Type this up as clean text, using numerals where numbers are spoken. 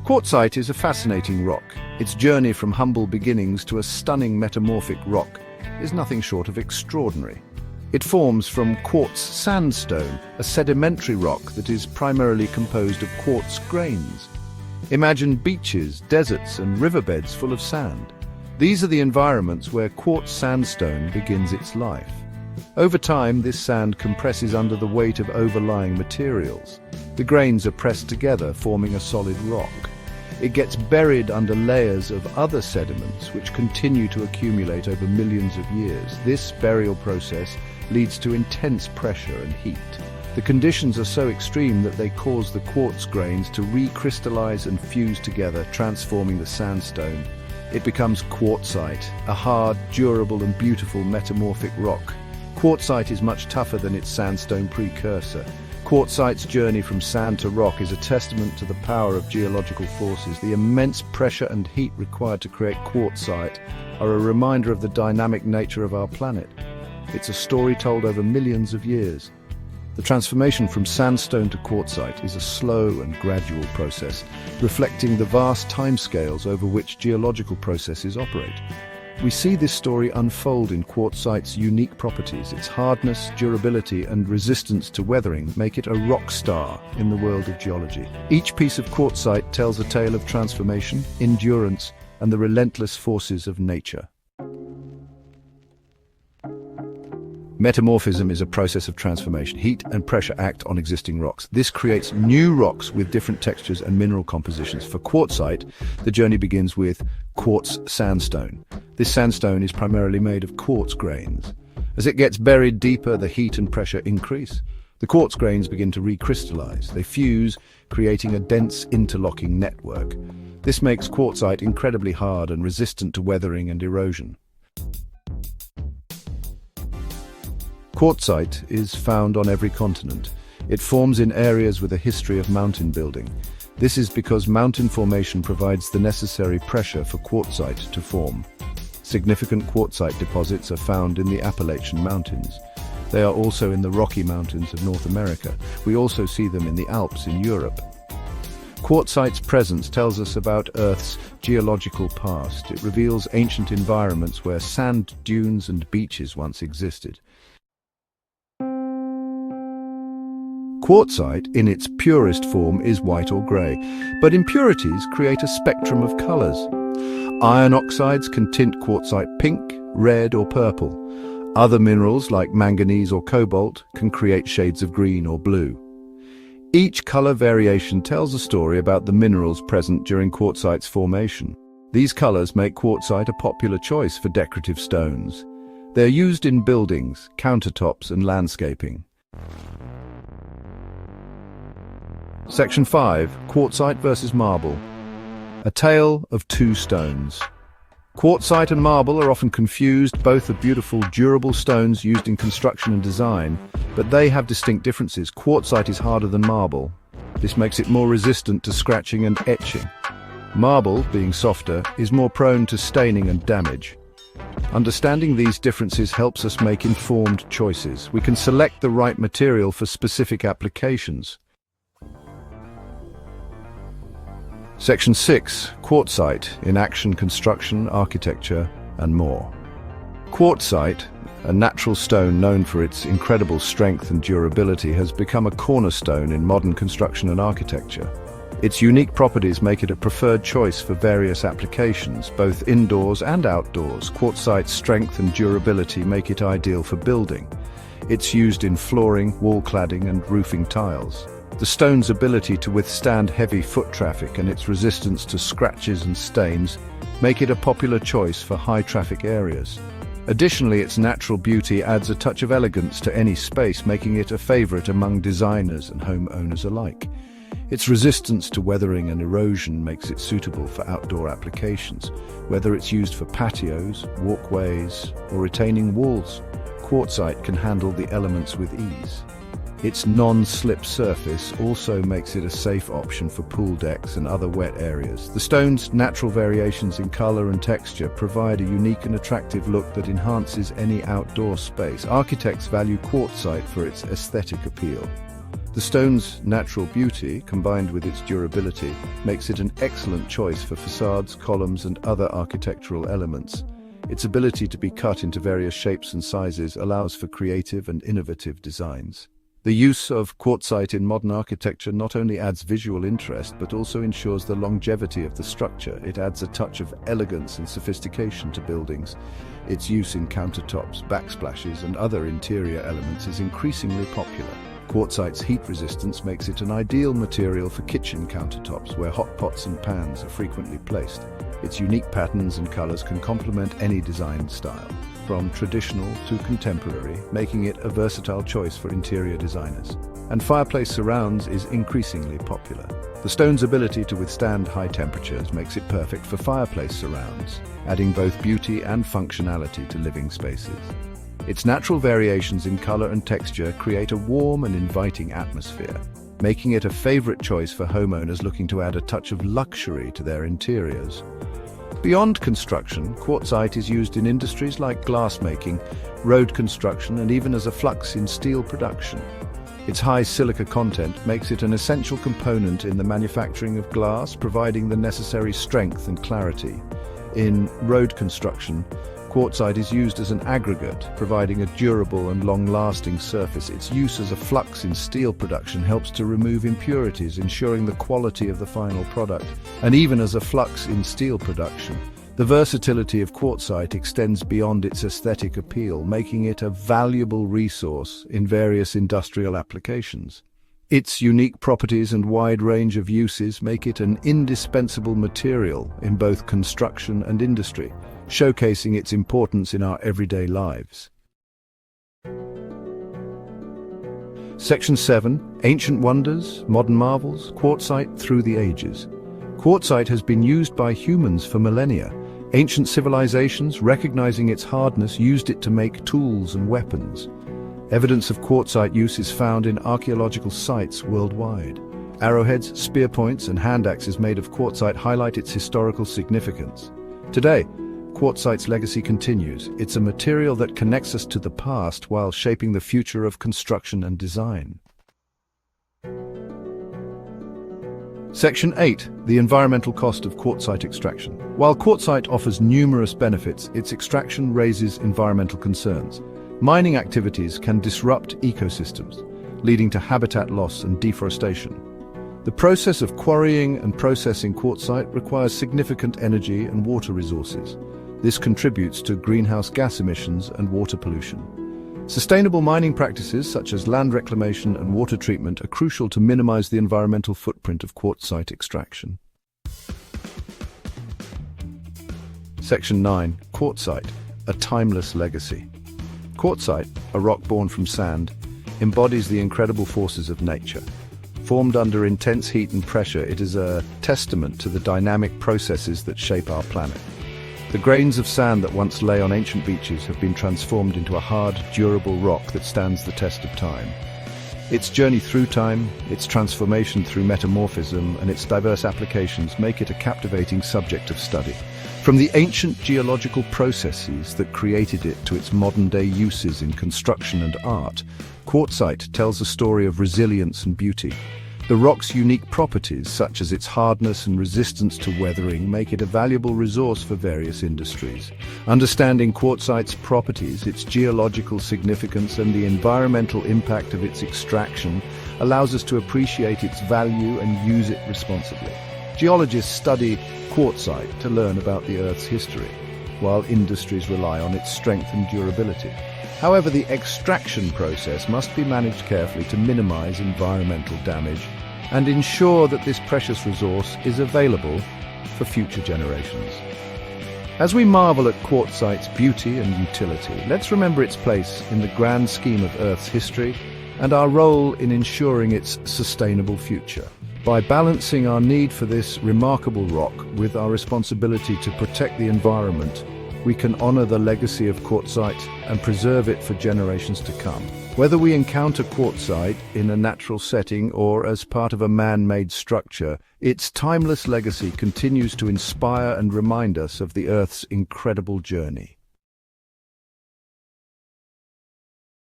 Quartzite is a fascinating rock. Its journey from humble beginnings to a stunning metamorphic rock is nothing short of extraordinary. It forms from quartz sandstone, a sedimentary rock that is primarily composed of quartz grains. Imagine beaches, deserts, and riverbeds full of sand. These are the environments where quartz sandstone begins its life. Over time, this sand compresses under the weight of overlying materials. The grains are pressed together, forming a solid rock. It gets buried under layers of other sediments, which continue to accumulate over millions of years. This burial process leads to intense pressure and heat. The conditions are so extreme that they cause the quartz grains to recrystallize and fuse together, transforming the sandstone. It becomes quartzite, a hard, durable and beautiful metamorphic rock. Quartzite is much tougher than its sandstone precursor. Quartzite's journey from sand to rock is a testament to the power of geological forces. The immense pressure and heat required to create quartzite are a reminder of the dynamic nature of our planet. It's a story told over millions of years. The transformation from sandstone to quartzite is a slow and gradual process, reflecting the vast timescales over which geological processes operate. We see this story unfold in quartzite's unique properties. Its hardness, durability, and resistance to weathering make it a rock star in the world of geology. Each piece of quartzite tells a tale of transformation, endurance, and the relentless forces of nature. Metamorphism is a process of transformation. Heat and pressure act on existing rocks. This creates new rocks with different textures and mineral compositions. For quartzite, the journey begins with quartz sandstone. This sandstone is primarily made of quartz grains. As it gets buried deeper, the heat and pressure increase. The quartz grains begin to recrystallize. They fuse, creating a dense interlocking network. This makes quartzite incredibly hard and resistant to weathering and erosion. Quartzite is found on every continent. It forms in areas with a history of mountain building. This is because mountain formation provides the necessary pressure for quartzite to form. Significant quartzite deposits are found in the Appalachian Mountains. They are also in the Rocky Mountains of North America. We also see them in the Alps in Europe. Quartzite's presence tells us about Earth's geological past. It reveals ancient environments where sand dunes and beaches once existed. Quartzite, in its purest form, is white or grey, but impurities create a spectrum of colours. Iron oxides can tint quartzite pink, red or purple. Other minerals like manganese or cobalt can create shades of green or blue. Each colour variation tells a story about the minerals present during quartzite's formation. These colours make quartzite a popular choice for decorative stones. They're used in buildings, countertops and landscaping. Section 5. Quartzite versus marble. A tale of two stones. Quartzite and marble are often confused. Both are beautiful, durable stones used in construction and design, but they have distinct differences. Quartzite is harder than marble. This makes it more resistant to scratching and etching. Marble, being softer, is more prone to staining and damage. Understanding these differences helps us make informed choices. We can select the right material for specific applications. Section 6. Quartzite in action, construction, architecture, and more. Quartzite, a natural stone known for its incredible strength and durability, has become a cornerstone in modern construction and architecture. Its unique properties make it a preferred choice for various applications, both indoors and outdoors. Quartzite's strength and durability make it ideal for building. It's used in flooring, wall cladding, and roofing tiles. The stone's ability to withstand heavy foot traffic and its resistance to scratches and stains make it a popular choice for high-traffic areas. Additionally, its natural beauty adds a touch of elegance to any space, making it a favorite among designers and homeowners alike. Its resistance to weathering and erosion makes it suitable for outdoor applications, whether it's used for patios, walkways, or retaining walls. Quartzite can handle the elements with ease. Its non-slip surface also makes it a safe option for pool decks and other wet areas. The stone's natural variations in color and texture provide a unique and attractive look that enhances any outdoor space. Architects value quartzite for its aesthetic appeal. The stone's natural beauty, combined with its durability, makes it an excellent choice for facades, columns, and other architectural elements. Its ability to be cut into various shapes and sizes allows for creative and innovative designs. The use of quartzite in modern architecture not only adds visual interest, but also ensures the longevity of the structure. It adds a touch of elegance and sophistication to buildings. Its use in countertops, backsplashes, and other interior elements is increasingly popular. Quartzite's heat resistance makes it an ideal material for kitchen countertops, where hot pots and pans are frequently placed. Its unique patterns and colors can complement any design style, from traditional to contemporary, making it a versatile choice for interior designers. And fireplace surrounds is increasingly popular. The stone's ability to withstand high temperatures makes it perfect for fireplace surrounds, adding both beauty and functionality to living spaces. Its natural variations in color and texture create a warm and inviting atmosphere, making it a favorite choice for homeowners looking to add a touch of luxury to their interiors. Beyond construction, quartzite is used in industries like glassmaking, road construction, and even as a flux in steel production. Its high silica content makes it an essential component in the manufacturing of glass, providing the necessary strength and clarity. In road construction, quartzite is used as an aggregate, providing a durable and long-lasting surface. Its use as a flux in steel production helps to remove impurities, ensuring the quality of the final product. And even as a flux in steel production, the versatility of quartzite extends beyond its aesthetic appeal, making it a valuable resource in various industrial applications. Its unique properties and wide range of uses make it an indispensable material in both construction and industry, showcasing its importance in our everyday lives. Section 7. Ancient Wonders, Modern Marvels, Quartzite Through the Ages. Quartzite has been used by humans for millennia. Ancient civilizations, recognizing its hardness, used it to make tools and weapons. Evidence of quartzite use is found in archaeological sites worldwide. Arrowheads, spear points, and hand axes made of quartzite highlight its historical significance. Today, quartzite's legacy continues. It's a material that connects us to the past while shaping the future of construction and design. Section 8. The environmental cost of quartzite extraction. While quartzite offers numerous benefits, its extraction raises environmental concerns. Mining activities can disrupt ecosystems, leading to habitat loss and deforestation. The process of quarrying and processing quartzite requires significant energy and water resources. This contributes to greenhouse gas emissions and water pollution. Sustainable mining practices such as land reclamation and water treatment are crucial to minimize the environmental footprint of quartzite extraction. Section 9. Quartzite, a timeless legacy. Quartzite, a rock born from sand, embodies the incredible forces of nature. Formed under intense heat and pressure, it is a testament to the dynamic processes that shape our planet. The grains of sand that once lay on ancient beaches have been transformed into a hard, durable rock that stands the test of time. Its journey through time, its transformation through metamorphism, and its diverse applications make it a captivating subject of study. From the ancient geological processes that created it to its modern-day uses in construction and art, quartzite tells a story of resilience and beauty. The rock's unique properties, such as its hardness and resistance to weathering, make it a valuable resource for various industries. Understanding quartzite's properties, its geological significance, and the environmental impact of its extraction allows us to appreciate its value and use it responsibly. Geologists study quartzite to learn about the Earth's history, while industries rely on its strength and durability. However, the extraction process must be managed carefully to minimize environmental damage and ensure that this precious resource is available for future generations. As we marvel at quartzite's beauty and utility, let's remember its place in the grand scheme of Earth's history and our role in ensuring its sustainable future. By balancing our need for this remarkable rock with our responsibility to protect the environment, we can honor the legacy of quartzite and preserve it for generations to come. Whether we encounter quartzite in a natural setting or as part of a man-made structure, its timeless legacy continues to inspire and remind us of the Earth's incredible journey.